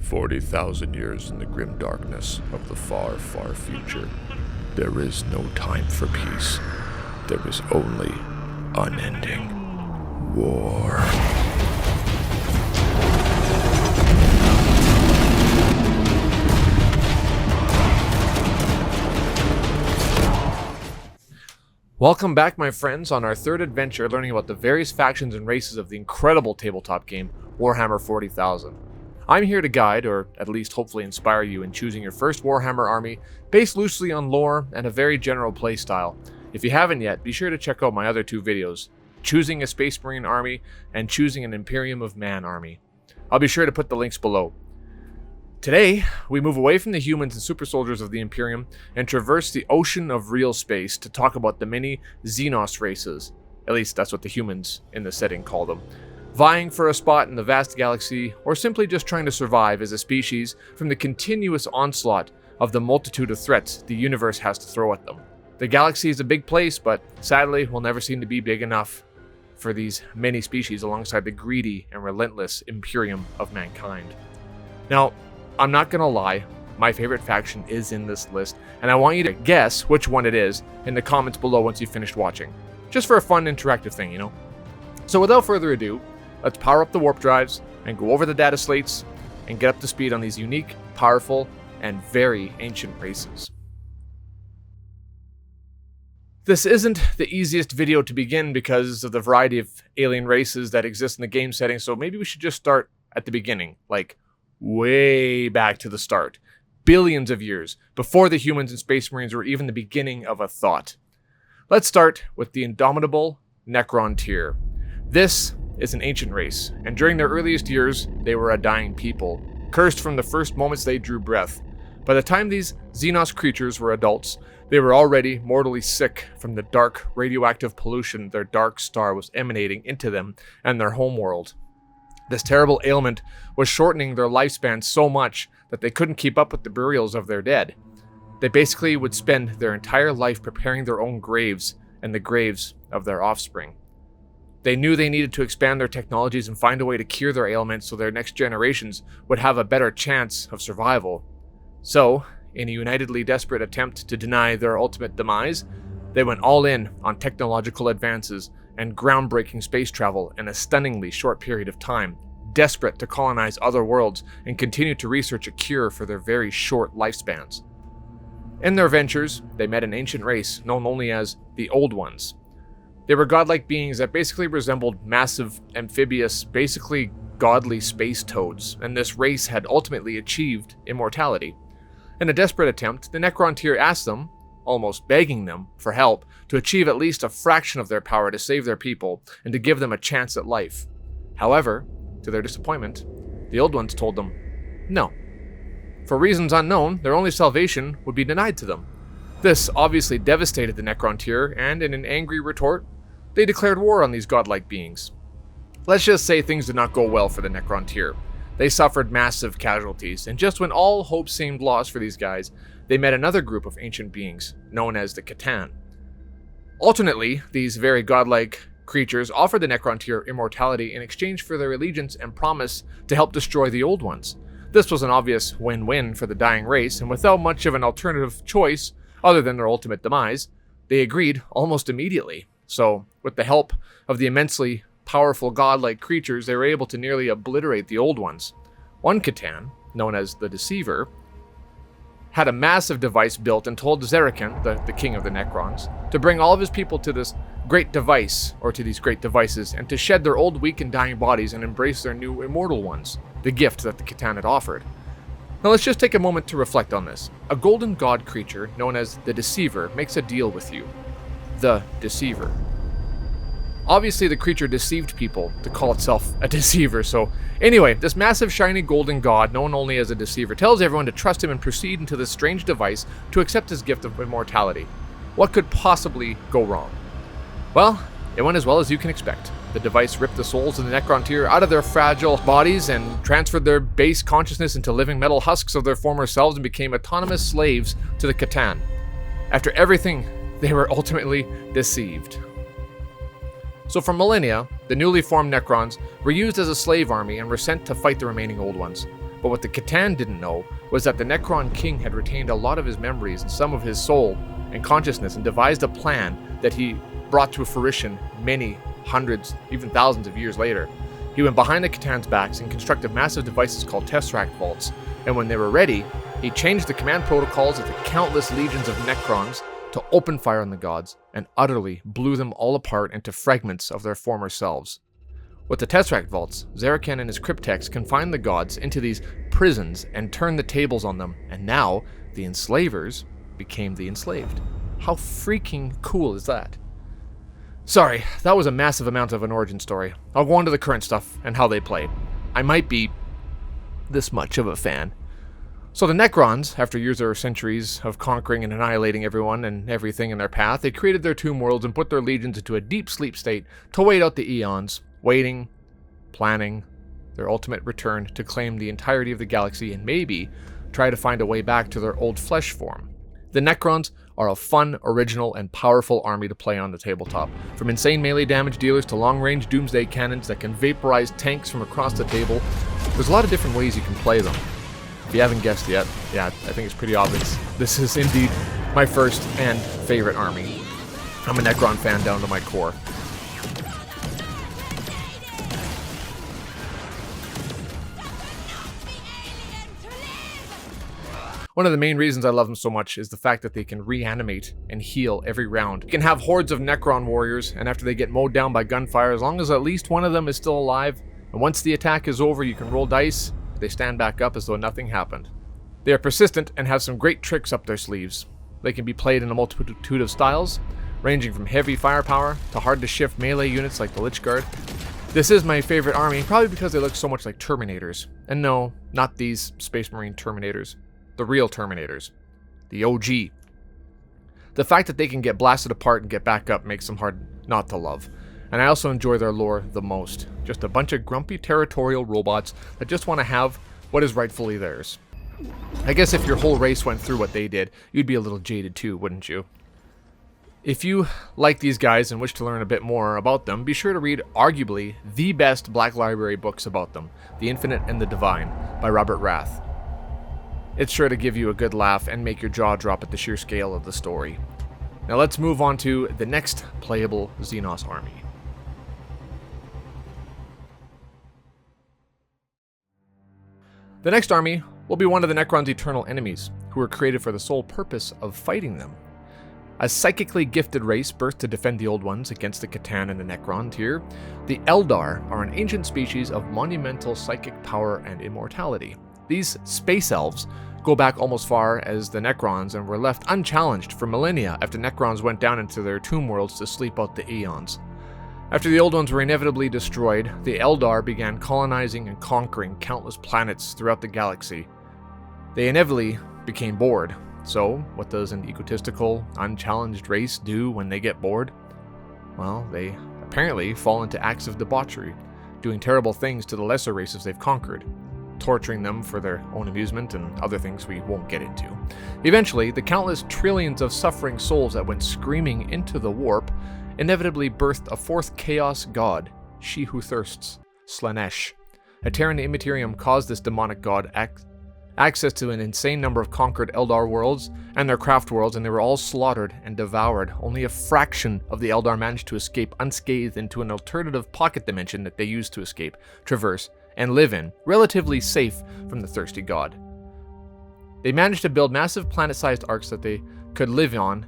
40,000 years in the grim darkness of the far, far future. There is no time for peace. There is only unending war. Welcome back, my friends, on our third adventure learning about the various factions and races of the incredible tabletop game, Warhammer 40,000. I'm here to guide, or at least hopefully inspire you in choosing your first Warhammer army based loosely on lore and a very general playstyle. If you haven't yet, be sure to check out my other two videos, Choosing a Space Marine Army and Choosing an Imperium of Man Army. I'll be sure to put the links below. Today, we move away from the humans and super soldiers of the Imperium and traverse the ocean of real space to talk about the many Xenos races. At least that's what the humans in the setting call them. Vying for a spot in the vast galaxy, or simply just trying to survive as a species from the continuous onslaught of the multitude of threats the universe has to throw at them. The galaxy is a big place, but sadly will never seem to be big enough for these many species alongside the greedy and relentless Imperium of mankind. Now, I'm not gonna lie, my favorite faction is in this list, and I want you to guess which one it is in the comments below once you've finished watching. Just for a fun interactive thing, you know? So without further ado, let's power up the warp drives and go over the data slates and get up to speed on these unique, powerful, and very ancient races. This isn't the easiest video to begin because of the variety of alien races that exist in the game setting, so maybe we should just start at the beginning, like way back to the start, billions of years before the humans and space marines were even the beginning of a thought. Let's start with the indomitable Necron Tier. This is an ancient race, and during their earliest years, they were a dying people, cursed from the first moments they drew breath. By the time these Xenos creatures were adults, they were already mortally sick from the dark radioactive pollution their dark star was emanating into them and their homeworld. This terrible ailment was shortening their lifespan so much that they couldn't keep up with the burials of their dead. They basically would spend their entire life preparing their own graves and the graves of their offspring. They knew they needed to expand their technologies and find a way to cure their ailments so their next generations would have a better chance of survival. So, in a unitedly desperate attempt to deny their ultimate demise, they went all in on technological advances and groundbreaking space travel in a stunningly short period of time, desperate to colonize other worlds and continue to research a cure for their very short lifespans. In their ventures, they met an ancient race known only as the Old Ones. They were godlike beings that basically resembled massive, amphibious, basically godly space toads, and this race had ultimately achieved immortality. In a desperate attempt, the Necron Tier asked them, almost begging them for help, to achieve at least a fraction of their power to save their people and to give them a chance at life. However, to their disappointment, the Old Ones told them no. For reasons unknown, their only salvation would be denied to them. This obviously devastated the Necron Tier, and in an angry retort, they declared war on these godlike beings. Let's just say things did not go well for the Necron Tier. They suffered massive casualties, and just when all hope seemed lost for these guys, they met another group of ancient beings, known as the C'tan. Alternately, these very godlike creatures offered the Necron Tier immortality in exchange for their allegiance and promise to help destroy the Old Ones. This was an obvious win-win for the dying race, and without much of an alternative choice other than their ultimate demise, they agreed almost immediately. So, with the help of the immensely powerful godlike creatures, they were able to nearly obliterate the Old Ones. One C'tan, known as the Deceiver, had a massive device built and told Zerakan, the king of the Necrons, to bring all of his people to this great device, or to these great devices, and to shed their old, weak, and dying bodies and embrace their new immortal ones, the gift that the C'tan had offered. Now let's just take a moment to reflect on this. A golden god creature, known as the Deceiver, makes a deal with you. The Deceiver. Obviously, the creature deceived people to call itself a deceiver, so anyway, this massive shiny golden god, known only as a deceiver, tells everyone to trust him and proceed into this strange device to accept his gift of immortality. What could possibly go wrong? Well, it went as well as you can expect. The device ripped the souls of the Necron Tier out of their fragile bodies and transferred their base consciousness into living metal husks of their former selves and became autonomous slaves to the C'tan. After everything, they were ultimately deceived. So for millennia, the newly formed Necrons were used as a slave army and were sent to fight the remaining Old Ones. But what the Catan didn't know was that the Necron King had retained a lot of his memories and some of his soul and consciousness and devised a plan that he brought to fruition many hundreds, even thousands of years later. He went behind the Catan's backs and constructed massive devices called Tesseract Vaults, and when they were ready, he changed the command protocols of the countless legions of Necrons to open fire on the gods and utterly blew them all apart into fragments of their former selves. With the Tesseract Vaults, Zarakan and his cryptex confined the gods into these prisons and turned the tables on them, and now the enslavers became the enslaved. How freaking cool is that? Sorry, that was a massive amount of an origin story. I'll go on to the current stuff and how they play. I might be this much of a fan. So the Necrons, after years or centuries of conquering and annihilating everyone and everything in their path, they created their tomb worlds and put their legions into a deep sleep state to wait out the eons, waiting, planning their ultimate return to claim the entirety of the galaxy and maybe try to find a way back to their old flesh form. The Necrons are a fun, original, and powerful army to play on the tabletop. From insane melee damage dealers to long-range doomsday cannons that can vaporize tanks from across the table, there's a lot of different ways you can play them. If you haven't guessed yet, yeah, I think it's pretty obvious. This is indeed my first and favorite army. I'm a Necron fan down to my core. One of the main reasons I love them so much is the fact that they can reanimate and heal every round. You can have hordes of Necron warriors, and after they get mowed down by gunfire, as long as at least one of them is still alive, and once the attack is over, you can roll dice, they stand back up as though nothing happened. They are persistent and have some great tricks up their sleeves. They can be played in a multitude of styles, ranging from heavy firepower to hard-to-shift melee units like the Lich Guard. This is my favorite army, probably because they look so much like Terminators. And no, not these Space Marine Terminators. The real Terminators. The OG. The fact that they can get blasted apart and get back up makes them hard not to love. And I also enjoy their lore the most. Just a bunch of grumpy territorial robots that just want to have what is rightfully theirs. I guess if your whole race went through what they did, you'd be a little jaded too, wouldn't you? If you like these guys and wish to learn a bit more about them, be sure to read arguably the best Black Library books about them, The Infinite and the Divine, by Robert Rath. It's sure to give you a good laugh and make your jaw drop at the sheer scale of the story. Now let's move on to the next playable Xenos army. The next army will be one of the Necron's eternal enemies, who were created for the sole purpose of fighting them. A psychically gifted race birthed to defend the Old Ones against the Catan and the Necron Tier, the Eldar are an ancient species of monumental psychic power and immortality. These space elves go back almost far as the Necrons and were left unchallenged for millennia after Necrons went down into their tomb worlds to sleep out the eons. After the Old Ones were inevitably destroyed, the Eldar began colonizing and conquering countless planets throughout the galaxy. They inevitably became bored. So, what does an egotistical, unchallenged race do when they get bored? Well, they apparently fall into acts of debauchery, doing terrible things to the lesser races they've conquered, torturing them for their own amusement and other things we won't get into. Eventually, the countless trillions of suffering souls that went screaming into the warp inevitably birthed a fourth chaos god, She Who Thirsts, Slaanesh. A Tyran Immaterium caused this demonic god access to an insane number of conquered Eldar worlds and their craft worlds, and they were all slaughtered and devoured. Only a fraction of the Eldar managed to escape unscathed into an alternative pocket dimension that they used to escape, traverse, and live in, relatively safe from the thirsty god. They managed to build massive planet-sized arcs that they could live on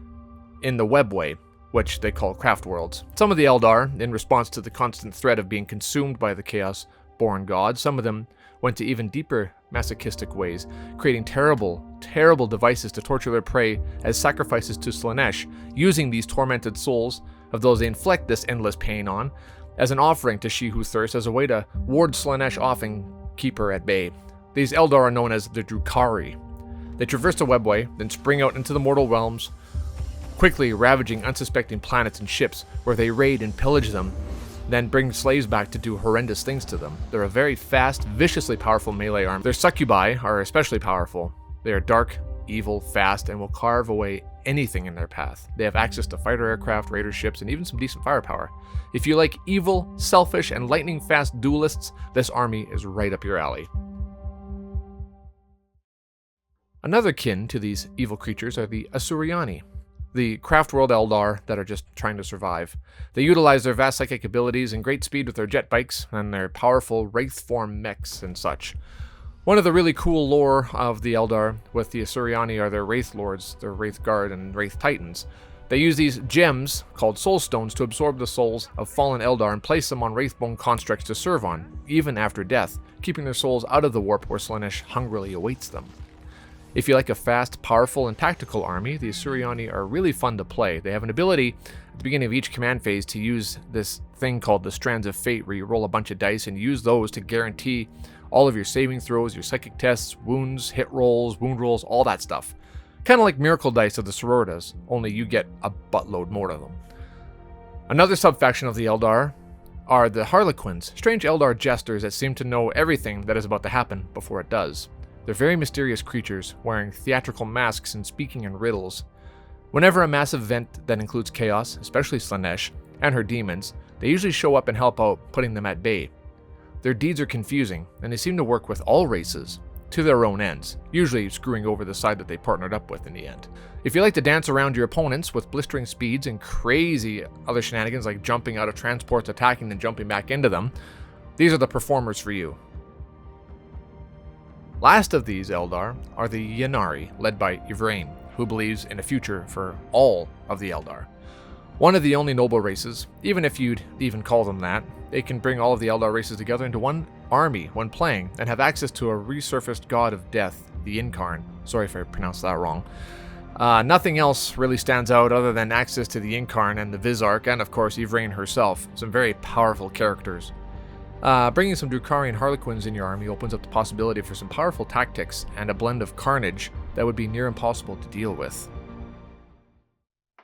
in the webway, which they call craft worlds. Some of the Eldar, in response to the constant threat of being consumed by the chaos-born god, some of them went to even deeper masochistic ways, creating terrible, terrible devices to torture their prey as sacrifices to Slaanesh, using these tormented souls of those they inflict this endless pain on as an offering to She Who Thirsts, as a way to ward Slaanesh off and keep her at bay. These Eldar are known as the Drukhari. They traverse the webway, then spring out into the mortal realms, quickly ravaging unsuspecting planets and ships where they raid and pillage them, then bring slaves back to do horrendous things to them. They're a very fast, viciously powerful melee arm. Their succubi are especially powerful. They are dark, evil, fast, and will carve away anything in their path. They have access to fighter aircraft, raider ships, and even some decent firepower. If you like evil, selfish, and lightning-fast duelists, this army is right up your alley. Another kin to these evil creatures are the Asuryani, the craft world Eldar that are just trying to survive. They utilize their vast psychic abilities and great speed with their jet bikes and their powerful wraith form mechs and such. One of the really cool lore of the Eldar with the Asuryani are their wraith lords, their wraith guard and wraith titans. They use these gems, called soul stones, to absorb the souls of fallen Eldar and place them on wraithbone constructs to serve on, even after death, keeping their souls out of the warp where Slaanesh hungrily awaits them. If you like a fast, powerful, and tactical army, the Asuryani are really fun to play. They have an ability at the beginning of each command phase to use this thing called the Strands of Fate, where you roll a bunch of dice and use those to guarantee all of your saving throws, your psychic tests, wounds, hit rolls, wound rolls, all that stuff. Kind of like Miracle Dice of the Sororitas, only you get a buttload more of them. Another subfaction of the Eldar are the Harlequins, strange Eldar jesters that seem to know everything that is about to happen before it does. They're very mysterious creatures, wearing theatrical masks and speaking in riddles. Whenever a massive event that includes chaos, especially Slaanesh, and her demons, they usually show up and help out, putting them at bay. Their deeds are confusing, and they seem to work with all races, to their own ends, usually screwing over the side that they partnered up with in the end. If you like to dance around your opponents with blistering speeds and crazy other shenanigans like jumping out of transports, attacking, and jumping back into them, these are the performers for you. Last of these Eldar are the Ynnari, led by Yvraine, who believes in a future for all of the Eldar. One of the only noble races, even if you'd even call them that. They can bring all of the Eldar races together into one army when playing, and have access to a resurfaced god of death, the Incarn. Sorry if I pronounced that wrong. Nothing else really stands out other than access to the Incarn and the Vizarch, and of course Yvraine herself. Some very powerful characters. Bringing some Drukharian Harlequins in your army opens up the possibility for some powerful tactics and a blend of carnage that would be near impossible to deal with.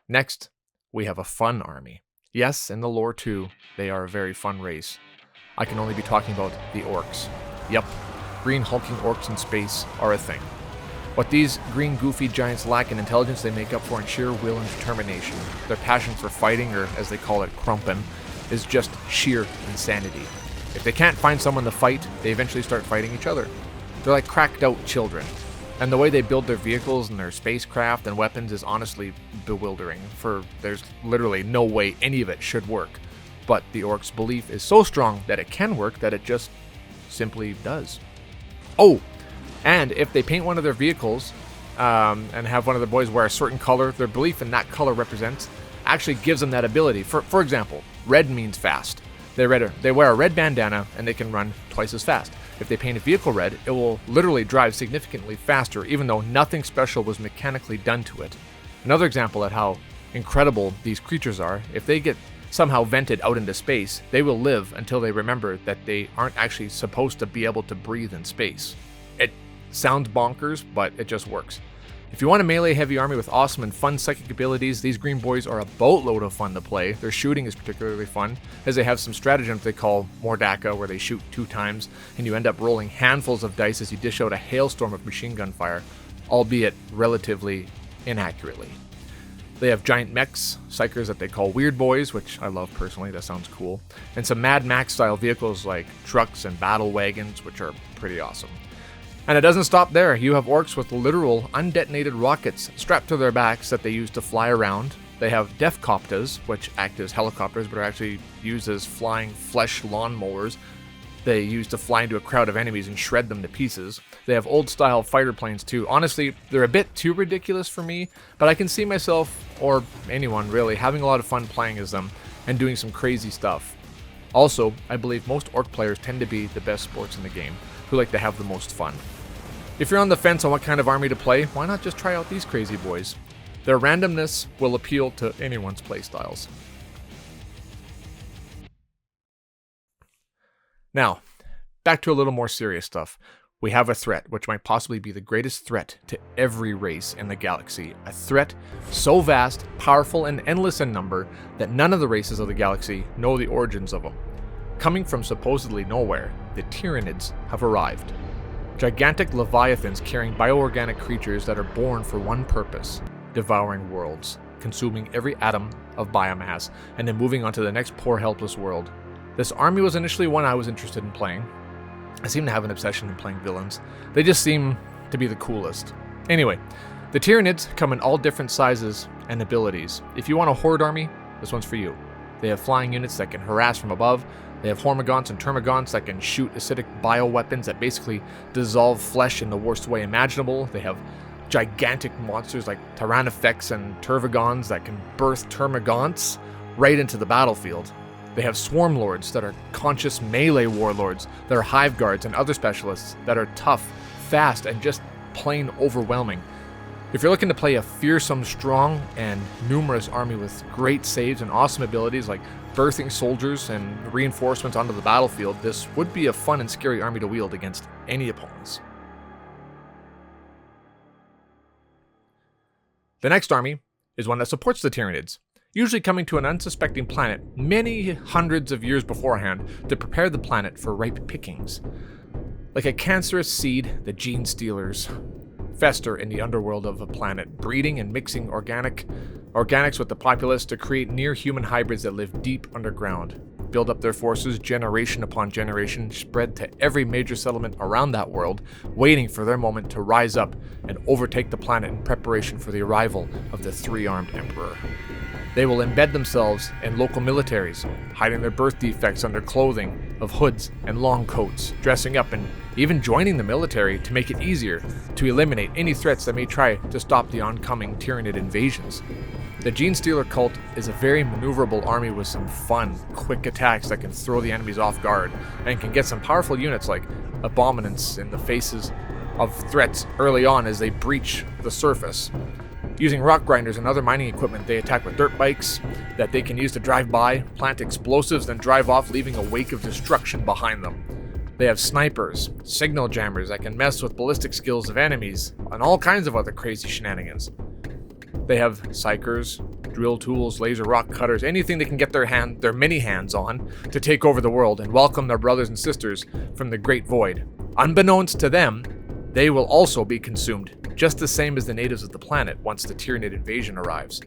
Next, we have a fun army. Yes, in the lore too, they are a very fun race. I can only be talking about the Orcs. Yep, green hulking Orcs in space are a thing. What these green goofy giants lack in intelligence, they make up for in sheer will and determination. Their passion for fighting, or as they call it, Krumpen, is just sheer insanity. If they can't find someone to fight, they eventually start fighting each other. They're like cracked out children. And the way they build their vehicles and their spacecraft and weapons is honestly bewildering, for there's literally no way any of it should work. But the Orcs' belief is so strong that it can work that it just simply does. Oh, and if they paint one of their vehicles and have one of the boys wear a certain color, their belief in that color represents actually gives them that ability. For example, red means fast. They wear a red bandana and they can run twice as fast. If they paint a vehicle red, it will literally drive significantly faster, even though nothing special was mechanically done to it. Another example at how incredible these creatures are, if they get somehow vented out into space, they will live until they remember that they aren't actually supposed to be able to breathe in space. It sounds bonkers, but it just works. If you want a melee heavy army with awesome and fun psychic abilities, these green boys are a boatload of fun to play. Their shooting is particularly fun, as they have some stratagems they call Mordaka, where they shoot 2 times, and you end up rolling handfuls of dice as you dish out a hailstorm of machine gun fire, albeit relatively inaccurately. They have giant mechs, psychers that they call Weird Boys, which I love personally, that sounds cool, and some Mad Max style vehicles like trucks and battle wagons, which are pretty awesome. And it doesn't stop there. You have Orcs with literal undetonated rockets strapped to their backs that they use to fly around. They have Defcoptas, which act as helicopters but are actually used as flying flesh lawnmowers. They use to fly into a crowd of enemies and shred them to pieces. They have old-style fighter planes too. Honestly, they're a bit too ridiculous for me, but I can see myself, or anyone really, having a lot of fun playing as them and doing some crazy stuff. Also, I believe most Orc players tend to be the best sports in the game, who like to have the most fun. If you're on the fence on what kind of army to play, why not just try out these crazy boys? Their randomness will appeal to anyone's playstyles. Now, back to a little more serious stuff. We have a threat, which might possibly be the greatest threat to every race in the galaxy. A threat so vast, powerful, and endless in number that none of the races of the galaxy know the origins of them. Coming from supposedly nowhere, the Tyranids have arrived. Gigantic leviathans carrying bioorganic creatures that are born for one purpose: devouring worlds, consuming every atom of biomass, and then moving on to the next poor helpless world. This army was initially one I was interested in playing. I seem to have an obsession in playing villains. They just seem to be the coolest. Anyway, the Tyranids come in all different sizes and abilities. If you want a horde army, this one's for you. They have flying units that can harass from above. They have Hormagaunts and Termagants that can shoot acidic bioweapons that basically dissolve flesh in the worst way imaginable. They have gigantic monsters like Tyrannifex and Tervagons that can birth Termagants right into the battlefield. They have Swarm Lords that are conscious melee warlords that are Hive Guards and other specialists that are tough, fast, and just plain overwhelming. If you're looking to play a fearsome, strong, and numerous army with great saves and awesome abilities like birthing soldiers and reinforcements onto the battlefield, this would be a fun and scary army to wield against any opponents. The next army is one that supports the Tyranids, usually coming to an unsuspecting planet many hundreds of years beforehand to prepare the planet for ripe pickings. Like a cancerous seed, the Genestealers fester in the underworld of a planet, breeding and mixing organics with the populace to create near-human hybrids that live deep underground, build up their forces generation upon generation, spread to every major settlement around that world, waiting for their moment to rise up and overtake the planet in preparation for the arrival of the three-armed Emperor. They will embed themselves in local militaries, hiding their birth defects under clothing of hoods and long coats, dressing up and even joining the military to make it easier to eliminate any threats that may try to stop the oncoming Tyranid invasions. The Genestealer cult is a very maneuverable army with some fun, quick attacks that can throw the enemies off guard, and can get some powerful units like Abominants in the faces of threats early on as they breach the surface. Using rock grinders and other mining equipment, they attack with dirt bikes that they can use to drive by, plant explosives, then drive off, leaving a wake of destruction behind them. They have snipers, signal jammers that can mess with ballistic skills of enemies, and all kinds of other crazy shenanigans. They have psychers, drill tools, laser rock cutters, anything they can get their mini hands on to take over the world and welcome their brothers and sisters from the Great Void. Unbeknownst to them, they will also be consumed, just the same as the natives of the planet once the Tyranid invasion arrives.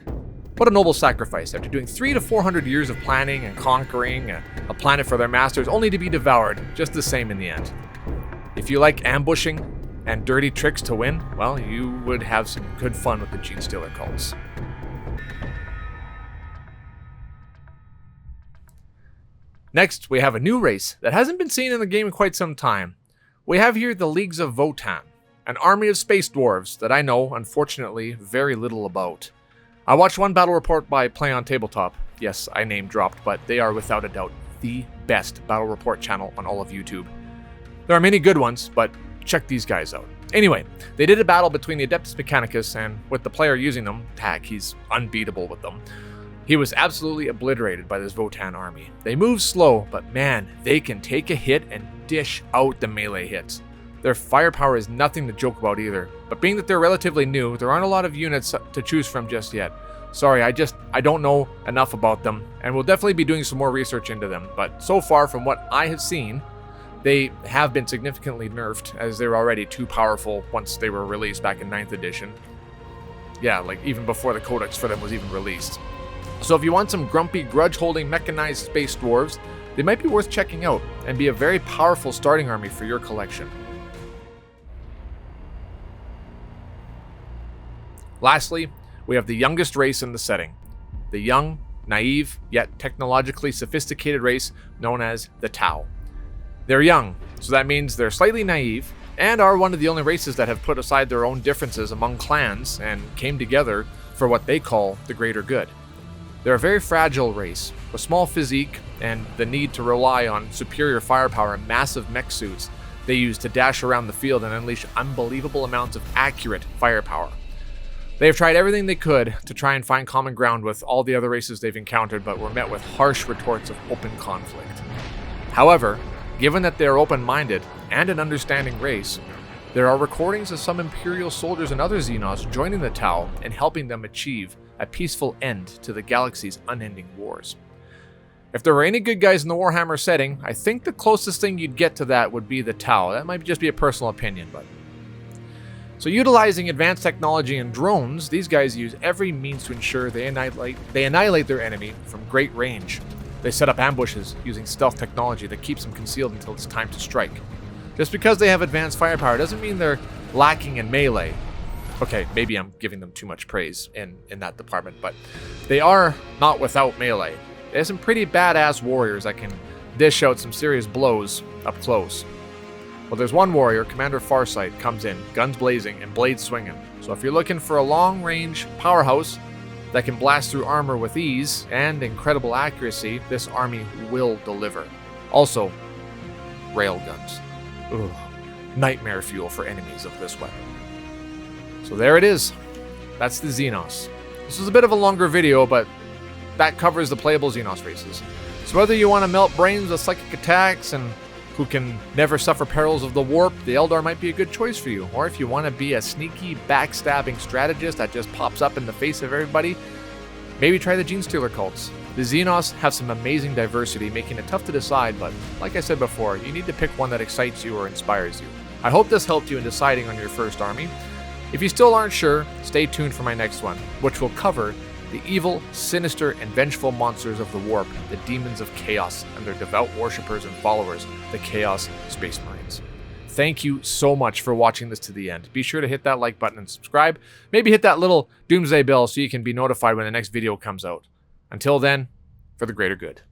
What a noble sacrifice after doing 300 to 400 years of planning and conquering a planet for their masters, only to be devoured just the same in the end. If you like ambushing and dirty tricks to win, well, you would have some good fun with the Genestealer cults. Next, we have a new race that hasn't been seen in the game in quite some time. We have here the Leagues of Votan, an army of space dwarves that I know, unfortunately, very little about. I watched one battle report by Play on Tabletop. Yes, I name dropped, but they are without a doubt the best battle report channel on all of YouTube. There are many good ones, but check these guys out. Anyway, they did a battle between the Adeptus Mechanicus, and with the player using them, Tack, he's unbeatable with them. He was absolutely obliterated by this Votan army. They move slow, but man, they can take a hit and dish out the melee hits. Their firepower is nothing to joke about either, but being that they're relatively new, there aren't a lot of units to choose from just yet. Sorry, I don't know enough about them, and we'll definitely be doing some more research into them, but so far from what I have seen, they have been significantly nerfed, as they were already too powerful once they were released back in 9th edition. Yeah, like even before the codex for them was even released. So if you want some grumpy, grudge-holding, mechanized space dwarves, they might be worth checking out, and be a very powerful starting army for your collection. Lastly, we have the youngest race in the setting. The young, naive, yet technologically sophisticated race known as the Tau. They're young, so that means they're slightly naive, and are one of the only races that have put aside their own differences among clans and came together for what they call the greater good. They're a very fragile race, with small physique and the need to rely on superior firepower and massive mech suits they use to dash around the field and unleash unbelievable amounts of accurate firepower. They have tried everything they could to try and find common ground with all the other races they've encountered, but were met with harsh retorts of open conflict. However, given that they are open-minded and an understanding race, there are recordings of some Imperial soldiers and other Xenos joining the Tau and helping them achieve a peaceful end to the galaxy's unending wars. If there were any good guys in the Warhammer setting, I think the closest thing you'd get to that would be the Tau. That might just be a personal opinion, but... So utilizing advanced technology and drones, these guys use every means to ensure they annihilate their enemy from great range. They set up ambushes using stealth technology that keeps them concealed until it's time to strike. Just because they have advanced firepower doesn't mean they're lacking in melee. Okay, maybe I'm giving them too much praise in that department, but they are not without melee. They have some pretty badass warriors that can dish out some serious blows up close. Well, there's one warrior, Commander Farsight, comes in, guns blazing and blades swinging. So if you're looking for a long-range powerhouse that can blast through armor with ease and incredible accuracy, this army will deliver. Also, railguns. Ugh. Nightmare fuel for enemies of this weapon. So there it is. That's the Xenos. This is a bit of a longer video, but that covers the playable Xenos races. So whether you want to melt brains with psychic attacks and who can never suffer perils of the warp, the Eldar might be a good choice for you. Or if you want to be a sneaky, backstabbing strategist that just pops up in the face of everybody, maybe try the Genestealer cults. The Xenos have some amazing diversity, making it tough to decide, but like I said before, you need to pick one that excites you or inspires you. I hope this helped you in deciding on your first army. If you still aren't sure, stay tuned for my next one, which will cover the evil, sinister, and vengeful monsters of the warp, the demons of chaos, and their devout worshippers and followers, the Chaos Space Marines. Thank you so much for watching this to the end. Be sure to hit that like button and subscribe. Maybe hit that little doomsday bell so you can be notified when the next video comes out. Until then, for the greater good.